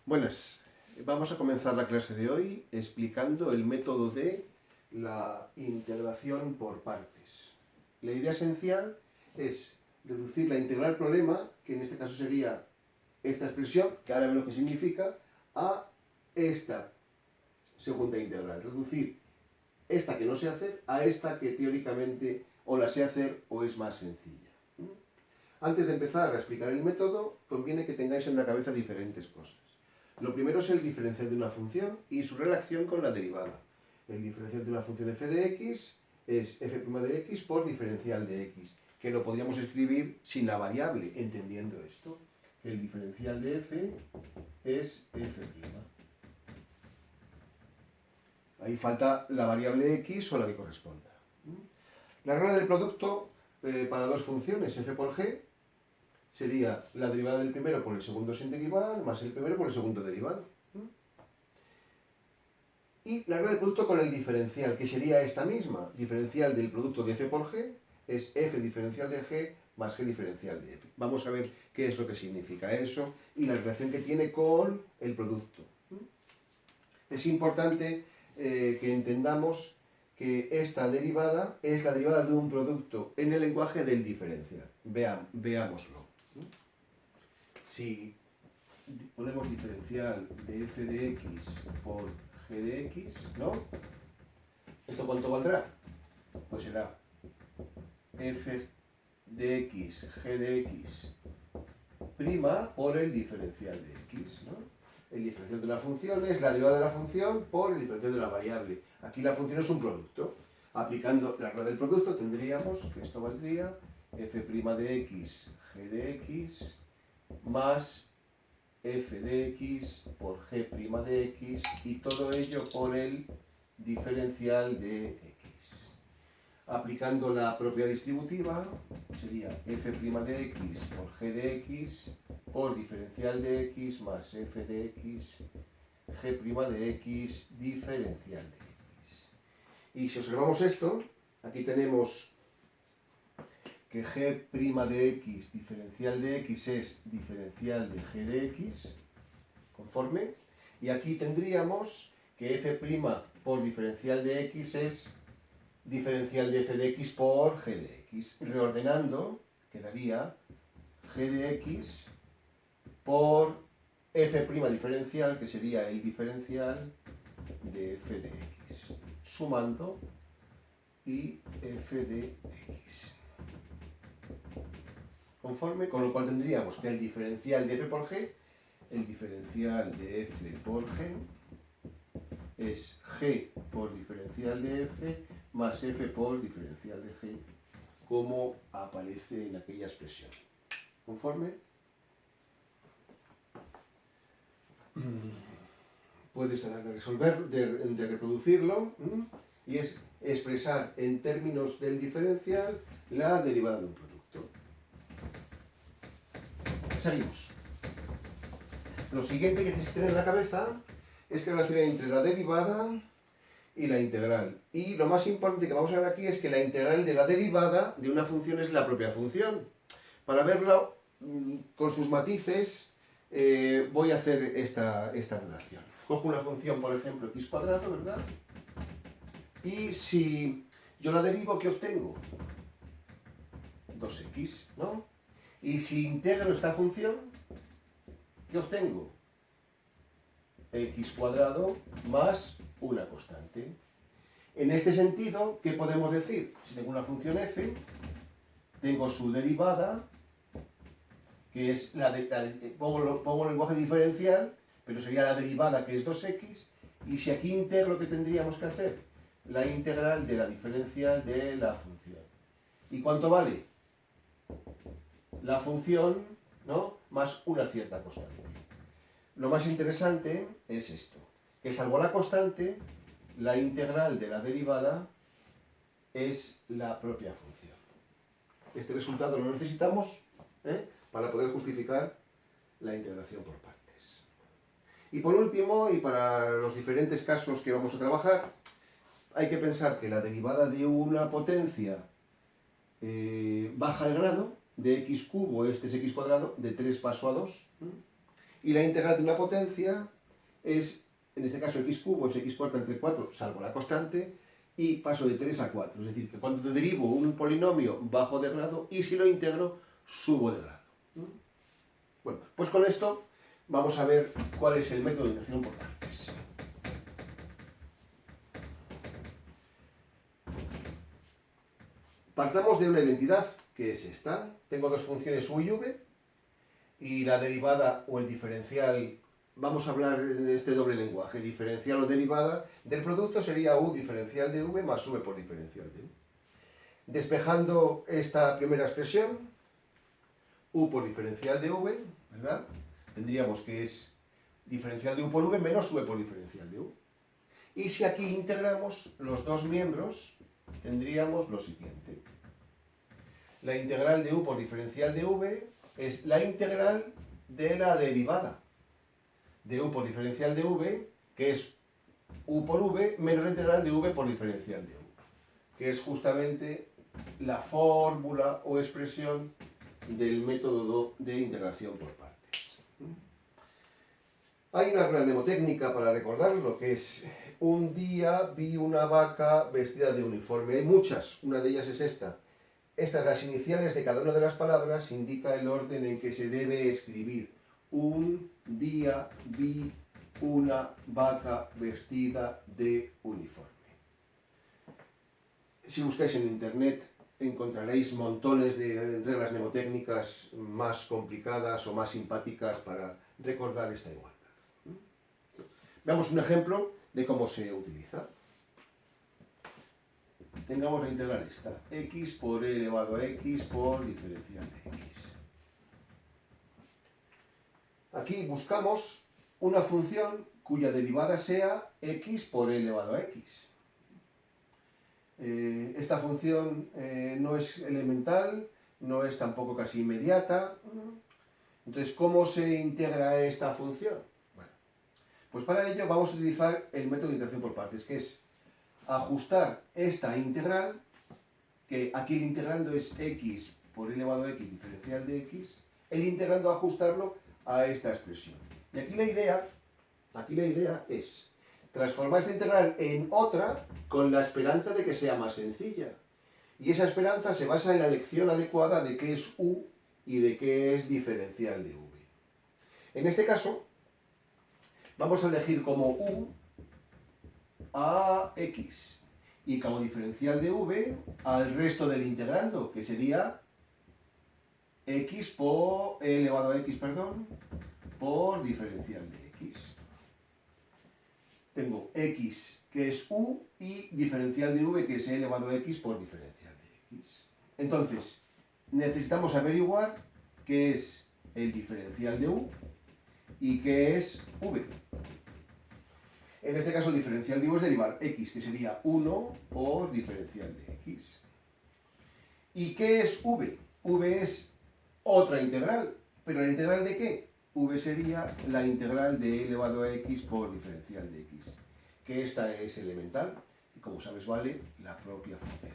Buenas, vamos a comenzar la clase de hoy explicando el método de la integración por partes. La idea esencial es reducir la integral problema, que en este caso sería esta expresión, que ahora veremos qué significa, a esta segunda integral. Reducir esta que no sé hacer a esta que teóricamente o la sé hacer o es más sencilla. Antes de empezar a explicar el método, conviene que tengáis en la cabeza diferentes cosas. Lo primero es el diferencial de una función y su relación con la derivada. El diferencial de una función f de x es f' de x por diferencial de x, que lo podríamos escribir sin la variable, entendiendo esto. El diferencial de f es f'. Ahí falta la variable x o la que corresponda. La regla del producto para dos funciones, f por g, sería la derivada del primero por el segundo sin derivar más el primero por el segundo derivado. Y la regla del producto con el diferencial, que sería esta misma. Diferencial del producto de f por g es f diferencial de g más g diferencial de f. Vamos a ver qué es lo que significa eso y la relación que tiene con el producto. Es importante que entendamos que esta derivada es la derivada de un producto en el lenguaje del diferencial. Veámoslo. Si ponemos diferencial de f de x por g de x, ¿no? ¿Esto cuánto valdrá? Pues será f de x, g de x, prima por el diferencial de x, ¿no? El diferencial de la función es la derivada de la función por el diferencial de la variable. Aquí la función es un producto. Aplicando la regla del producto tendríamos que esto valdría f' de x, g de x, más f de x por g' de x y todo ello por el diferencial de x. Aplicando la propiedad distributiva sería f' de x por g de x por diferencial de x más f de x g' de x diferencial de x. Y si observamos esto, aquí tenemos que g' de x diferencial de x es diferencial de g de x, conforme, y aquí tendríamos que f' por diferencial de x es diferencial de f de x por g de x. Reordenando, quedaría g de x por f' diferencial, que sería el diferencial de f de x, sumando y f de x. Conforme, con lo cual tendríamos que el diferencial de f por g, el diferencial de f por g, es g por diferencial de f más f por diferencial de g, como aparece en aquella expresión. ¿Conforme? Puedes tratar de resolver, de reproducirlo, y es expresar en términos del diferencial la derivada de un producto. Seguimos. Lo siguiente que tienes que tener en la cabeza es que relación entre la derivada y la integral. Y lo más importante que vamos a ver aquí es que la integral de la derivada de una función es la propia función. Para verlo con sus matices, voy a hacer esta relación. Cojo una función, por ejemplo, x cuadrado, ¿verdad? Y si yo la derivo, ¿qué obtengo? 2x, ¿no? Y si integro esta función, ¿qué obtengo? X cuadrado más una constante. En este sentido, ¿qué podemos decir? Si tengo una función f, tengo su derivada, que es pongo el lenguaje diferencial, pero sería la derivada, que es 2x, y si aquí integro, ¿qué tendríamos que hacer? La integral de la diferencial de la función. ¿Y cuánto vale? La función, ¿no?, más una cierta constante. Lo más interesante es esto, que salvo la constante, la integral de la derivada es la propia función. Este resultado lo necesitamos para poder justificar la integración por partes. Y por último, y para los diferentes casos que vamos a trabajar, hay que pensar que la derivada de una potencia baja el grado de x cubo, este es x cuadrado, de 3 paso a 2, Y la integral de una potencia es, en este caso, x cubo es x cuarta entre 4, salvo la constante, y paso de 3 a 4. Es decir, que cuando derivo un polinomio bajo de grado y si lo integro, subo de grado. Bueno, pues con esto vamos a ver cuál es el método de integración por partes. Partamos de una identidad que es esta. Tengo dos funciones u y v y la derivada o el diferencial, vamos a hablar en este doble lenguaje, diferencial o derivada del producto sería u diferencial de v más v por diferencial de u. Despejando esta primera expresión, u por diferencial de v, ¿verdad? Tendríamos que es diferencial de u por v menos v por diferencial de u. Y si aquí integramos los dos miembros, tendríamos lo siguiente. La integral de u por diferencial de v es la integral de la derivada de u por diferencial de v, que es u por v menos la integral de v por diferencial de u, que es justamente la fórmula o expresión del método de integración por partes. Hay una regla mnemotécnica para recordar lo que es: un día vi una vaca vestida de uniforme. Hay muchas, una de ellas es esta. Estas, las iniciales de cada una de las palabras, indica el orden en que se debe escribir. Un día vi una vaca vestida de uniforme. Si buscáis en internet encontraréis montones de reglas mnemotécnicas más complicadas o más simpáticas para recordar esta igualdad. Veamos un ejemplo de cómo se utiliza. Tengamos la integral esta, x por e elevado a x por diferencial de x. Aquí buscamos una función cuya derivada sea x por e elevado a x. Esta función no es elemental, no es tampoco casi inmediata. Entonces, ¿cómo se integra esta función? Bueno, pues para ello vamos a utilizar el método de integración por partes, que es ajustar esta integral, que aquí el integrando es x por e elevado a x diferencial de x, el integrando ajustarlo a esta expresión. Y aquí la idea es transformar esta integral en otra con la esperanza de que sea más sencilla. Y esa esperanza se basa en la elección adecuada de qué es u y de qué es diferencial de v. En este caso, vamos a elegir como u a x y como diferencial de v al resto del integrando, que sería x por e elevado a x, por diferencial de x. Tengo x, que es u, y diferencial de v, que es e elevado a x por diferencial de x. Entonces, necesitamos averiguar qué es el diferencial de u y qué es v. En este caso, el diferencial de u es derivar x, que sería 1 por diferencial de x. ¿Y qué es v? V es otra integral. ¿Pero la integral de qué? V sería la integral de e elevado a x por diferencial de x. Que esta es elemental y, como sabes, vale la propia función.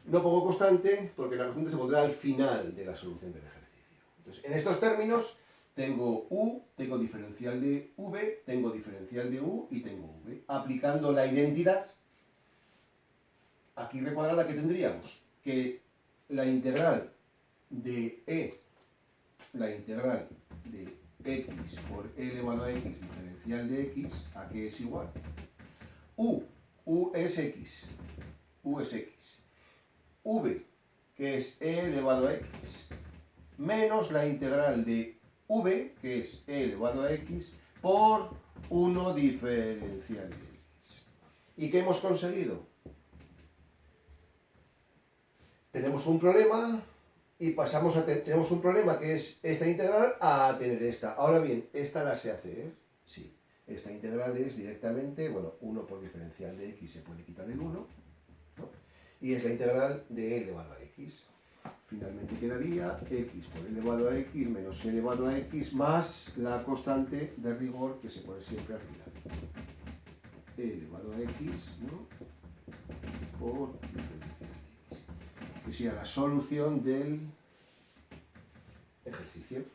No pongo constante porque la constante se pondrá al final de la solución del ejercicio. Entonces, en estos términos, tengo u, tengo diferencial de v, tengo diferencial de u y tengo v. Aplicando la identidad, aquí recuadrada, que tendríamos que la integral de e, la integral de x por e elevado a x diferencial de x, ¿a qué es igual? U es x, u es x. V, que es e elevado a x, menos la integral de v, que es e elevado a x, por 1 diferencial de x. ¿Y qué hemos conseguido? Tenemos un problema y pasamos a tenemos un problema que es esta integral a tener esta. Ahora bien, ¿esta la sé hacer? Sí. Esta integral es directamente, bueno, 1 por diferencial de x se puede quitar el 1, ¿no? Y es la integral de e elevado a x. Finalmente quedaría x por e elevado a x menos e elevado a x más la constante de rigor que se pone siempre al final. E elevado a x, ¿no? Por diferencial de x. Que sería la solución del ejercicio.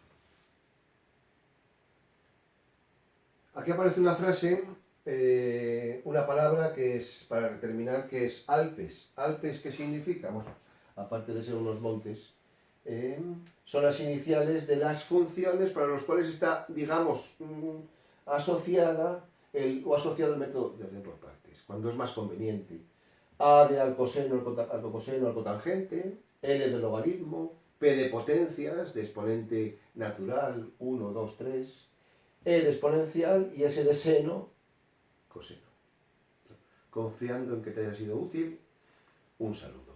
Aquí aparece una frase, una palabra que es, para determinar que es Alpes. ¿Alpes qué significa? Bueno, aparte de ser unos montes, son las iniciales de las funciones para las cuales está, digamos, asociada o asociado el método de operación por partes, cuando es más conveniente. A de arcoseno, arcocoseno, arcotangente, L de logaritmo, P de potencias, de exponente natural, 1, 2, 3, E de exponencial y S de seno, coseno. Confiando en que te haya sido útil, un saludo.